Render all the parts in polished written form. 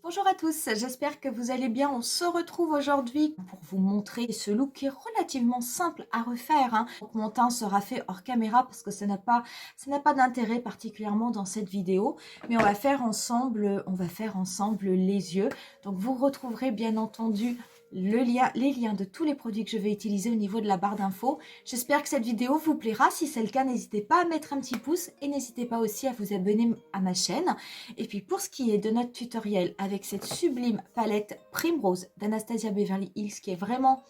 Bonjour à tous, j'espère que vous allez bien. On se retrouve aujourd'hui pour vous montrer ce look qui est relativement simple à refaire. Donc, mon teint sera fait hors caméra parce que ça n'a pas d'intérêt particulièrement dans cette vidéo. Mais on va faire ensemble les yeux. Donc vous retrouverez bien entendu les liens de tous les produits que je vais utiliser au niveau de la barre d'infos. J'espère que cette vidéo vous plaira. Si c'est le cas, n'hésitez pas à mettre un petit pouce et n'hésitez pas aussi à vous abonner à ma chaîne. Et puis pour ce qui est de notre tutoriel avec cette sublime palette Primrose d'Anastasia Beverly Hills qui est vraiment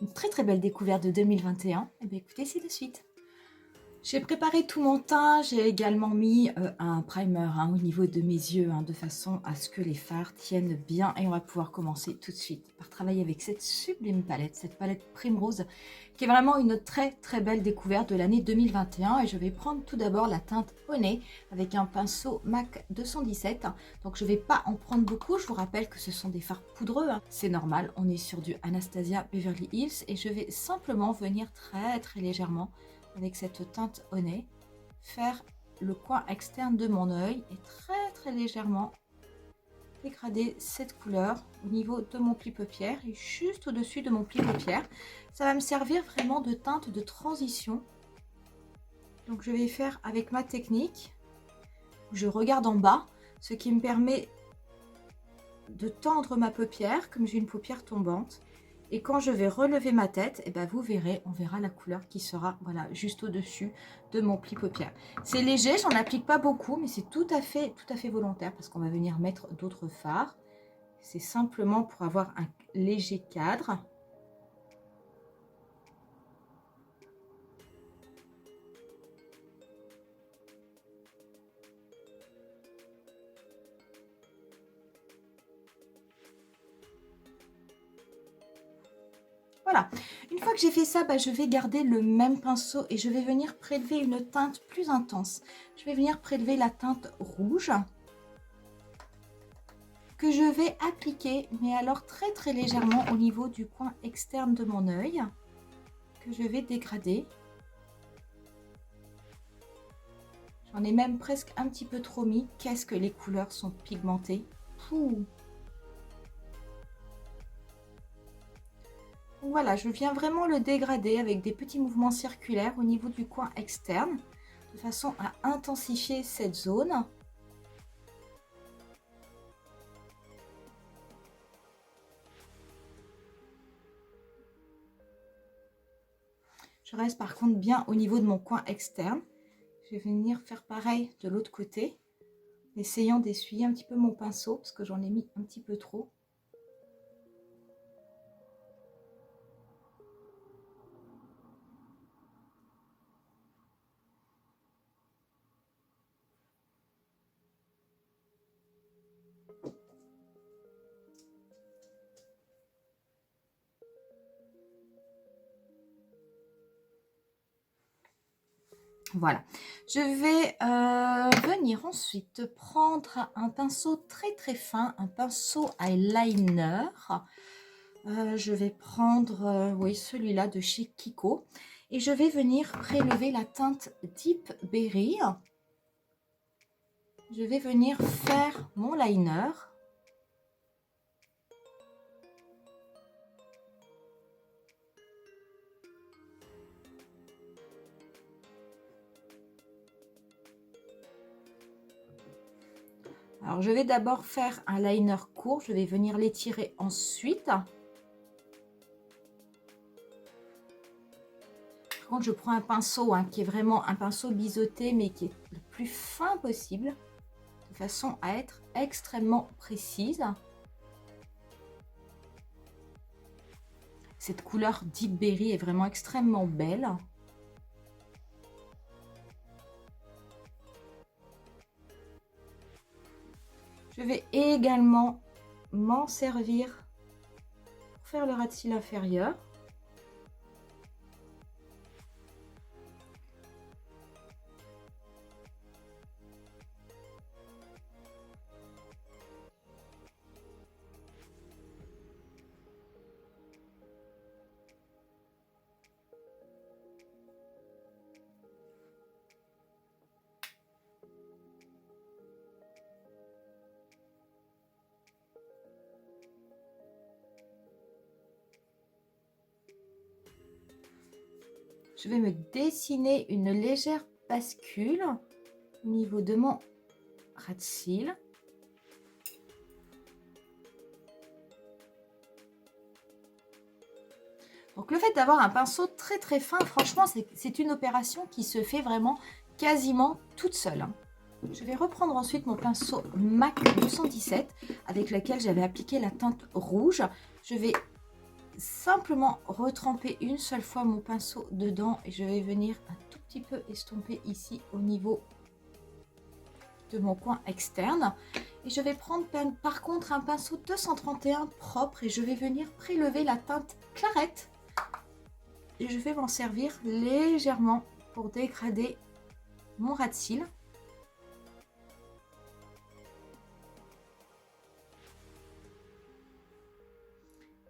une très très belle découverte de 2021, eh bien écoutez, c'est de suite. J'ai préparé tout mon teint, j'ai également mis un primer au niveau de mes yeux de façon à ce que les fards tiennent bien et on va pouvoir commencer tout de suite par travailler avec cette sublime palette, cette palette Primrose qui est vraiment une très très belle découverte de l'année 2021 et je vais prendre tout d'abord la teinte Honey avec un pinceau MAC 217. Donc je ne vais pas en prendre beaucoup, je vous rappelle que ce sont des fards poudreux, c'est normal, on est sur du Anastasia Beverly Hills et je vais simplement venir très très légèrement avec cette teinte Honey, faire le coin externe de mon œil et très très légèrement dégrader cette couleur au niveau de mon pli paupière et juste au-dessus de mon pli paupière. Ça va me servir vraiment de teinte de transition. Donc je vais faire avec ma technique. Je regarde en bas, ce qui me permet de tendre ma paupière comme j'ai une paupière tombante. Et quand je vais relever ma tête, et ben vous verrez, on verra la couleur qui sera voilà, juste au-dessus de mon pli paupière. C'est léger, j'en applique pas beaucoup, mais c'est tout à fait volontaire parce qu'on va venir mettre d'autres fards. C'est simplement pour avoir un léger cadre. Voilà, une fois que j'ai fait ça, je vais garder le même pinceau et je vais venir prélever une teinte plus intense. Je vais venir prélever la teinte rouge que je vais appliquer, mais alors très très légèrement au niveau du coin externe de mon œil, que je vais dégrader. J'en ai même presque un petit peu trop mis. Qu'est-ce que les couleurs sont pigmentées. Pouh. Voilà, je viens vraiment le dégrader avec des petits mouvements circulaires au niveau du coin externe, de façon à intensifier cette zone. Je reste par contre bien au niveau de mon coin externe. Je vais venir faire pareil de l'autre côté, essayant d'essuyer un petit peu mon pinceau parce que j'en ai mis un petit peu trop. Voilà, je vais venir ensuite prendre un pinceau très très fin, un pinceau eyeliner. Je vais prendre oui, celui-là de chez Kiko et je vais venir prélever la teinte Deep Berry. Je vais venir faire mon liner. Alors, je vais d'abord faire un liner court. Je vais venir l'étirer ensuite. Par contre, je prends un pinceau qui est vraiment un pinceau biseauté, mais qui est le plus fin possible, de façon à être extrêmement précise. Cette couleur Deep Berry est vraiment extrêmement belle. Je vais également m'en servir pour faire le ras de cils inférieur. Je vais me dessiner une légère bascule au niveau de mon ras de cils. Donc le fait d'avoir un pinceau très très fin, franchement, c'est une opération qui se fait vraiment quasiment toute seule. Je vais reprendre ensuite mon pinceau MAC 217 avec lequel j'avais appliqué la teinte rouge. Je vais simplement retremper une seule fois mon pinceau dedans et je vais venir un tout petit peu estomper ici au niveau de mon coin externe. Et je vais prendre par contre un pinceau 231 propre et je vais venir prélever la teinte clarette. Et je vais m'en servir légèrement pour dégrader mon ras de cils.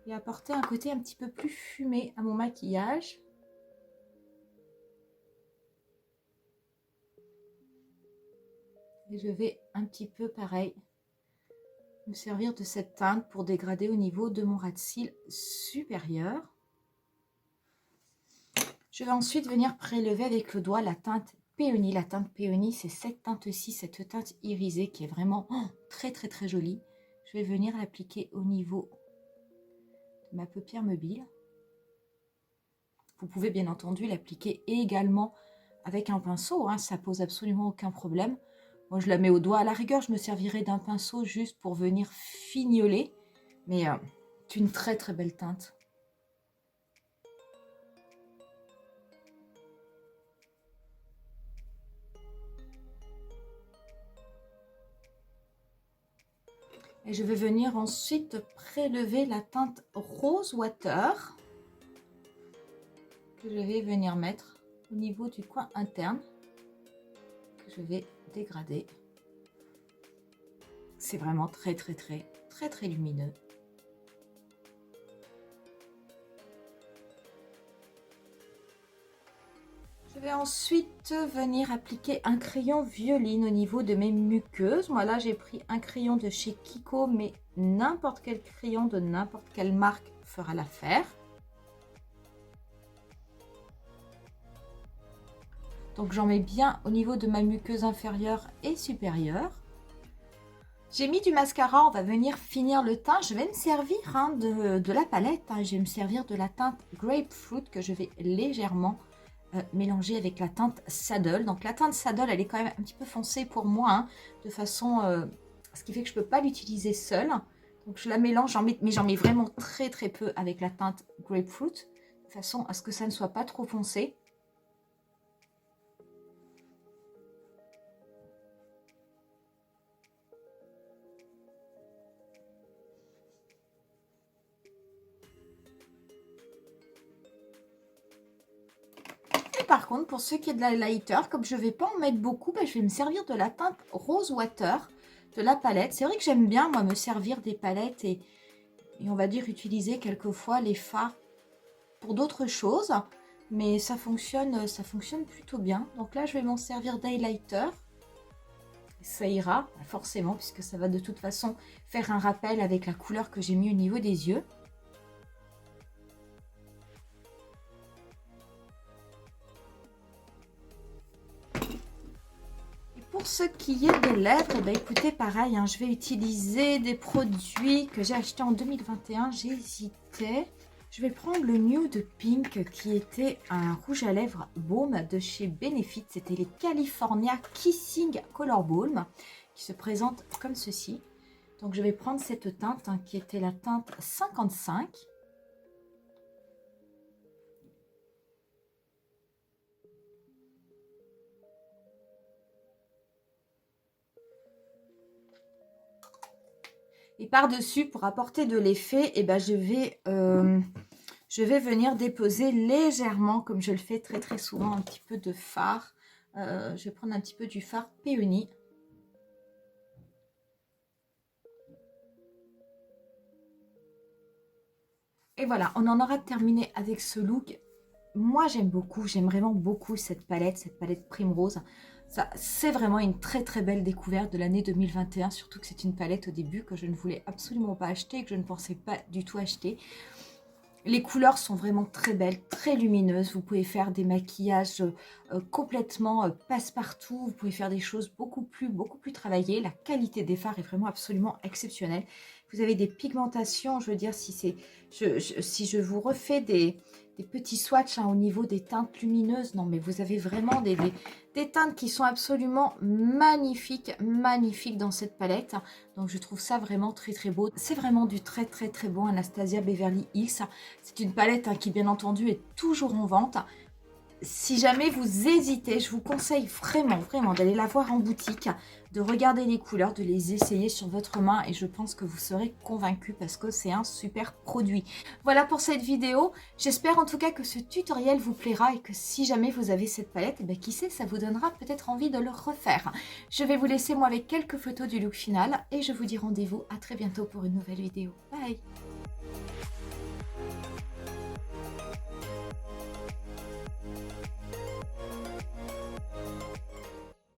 Et apporter un côté un petit peu plus fumé à mon maquillage. Et je vais un petit peu pareil me servir de cette teinte pour dégrader au niveau de mon ras de cils supérieur. Je vais ensuite venir prélever avec le doigt la teinte Peony. La teinte Peony, c'est cette teinte-ci, cette teinte irisée qui est vraiment très très très jolie. Je vais venir l'appliquer au niveau de ma paupière mobile. Vous pouvez bien entendu l'appliquer également avec un pinceau, hein, ça pose absolument aucun problème. Moi, je la mets au doigt. À la rigueur, je me servirai d'un pinceau juste pour venir fignoler. Mais c'est une très très belle teinte. Et je vais venir ensuite prélever la teinte Rose Water que je vais venir mettre au niveau du coin interne que je vais dégrader. C'est vraiment très très très très très lumineux. Je vais ensuite venir appliquer un crayon violine au niveau de mes muqueuses. Moi là j'ai pris un crayon de chez Kiko, mais n'importe quel crayon de n'importe quelle marque fera l'affaire. Donc j'en mets bien au niveau de ma muqueuse inférieure et supérieure. J'ai mis du mascara, on va venir finir le teint. Je vais me servir de la palette, je vais me servir de la teinte Grapefruit que je vais légèrement mélanger avec la teinte Saddle. Donc la teinte Saddle, elle est quand même un petit peu foncée pour moi, de façon, ce qui fait que je ne peux pas l'utiliser seule. Donc je la mélange, mais j'en mets vraiment très très peu avec la teinte Grapefruit, de façon à ce que ça ne soit pas trop foncé. Par contre, pour ce qui est de l'highlighter, comme je ne vais pas en mettre beaucoup, je vais me servir de la teinte Rose Water de la palette. C'est vrai que j'aime bien, moi, me servir des palettes et on va dire utiliser quelquefois les fards pour d'autres choses. Mais ça fonctionne plutôt bien. Donc là, je vais m'en servir d'highlighter. Ça ira, forcément, puisque ça va de toute façon faire un rappel avec la couleur que j'ai mis au niveau des yeux. Pour ce qui est des lèvres, écoutez, pareil, je vais utiliser des produits que j'ai achetés en 2021. J'hésitais. Je vais prendre le Nude Pink qui était un rouge à lèvres baume de chez Benefit. C'était les California Kissing Color Balm qui se présente comme ceci. Donc je vais prendre cette teinte qui était la teinte 55. Et par-dessus, pour apporter de l'effet, je vais venir déposer légèrement, comme je le fais très très souvent, un petit peu de fard. Je vais prendre un petit peu du fard Peony. Et voilà, on en aura terminé avec ce look. Moi, j'aime vraiment beaucoup cette palette Primrose. C'est vraiment une très très belle découverte de l'année 2021, surtout que c'est une palette au début que je ne voulais absolument pas acheter, que je ne pensais pas du tout acheter. Les couleurs sont vraiment très belles, très lumineuses. Vous pouvez faire des maquillages complètement passe-partout. Vous pouvez faire des choses beaucoup plus travaillées. La qualité des fards est vraiment absolument exceptionnelle. Vous avez des pigmentations, je veux dire, si je vous refais des petits swatchs au niveau des teintes lumineuses, non mais vous avez vraiment des teintes qui sont absolument magnifiques, magnifiques dans cette palette. Donc je trouve ça vraiment très beau. C'est vraiment du très bon Anastasia Beverly Hills. C'est une palette qui bien entendu est toujours en vente. Si jamais vous hésitez, je vous conseille vraiment d'aller la voir en boutique, de regarder les couleurs, de les essayer sur votre main et je pense que vous serez convaincu parce que c'est un super produit. Voilà pour cette vidéo. J'espère en tout cas que ce tutoriel vous plaira et que si jamais vous avez cette palette, qui sait, ça vous donnera peut-être envie de le refaire. Je vais vous laisser moi avec quelques photos du look final et je vous dis rendez-vous à très bientôt pour une nouvelle vidéo. Bye!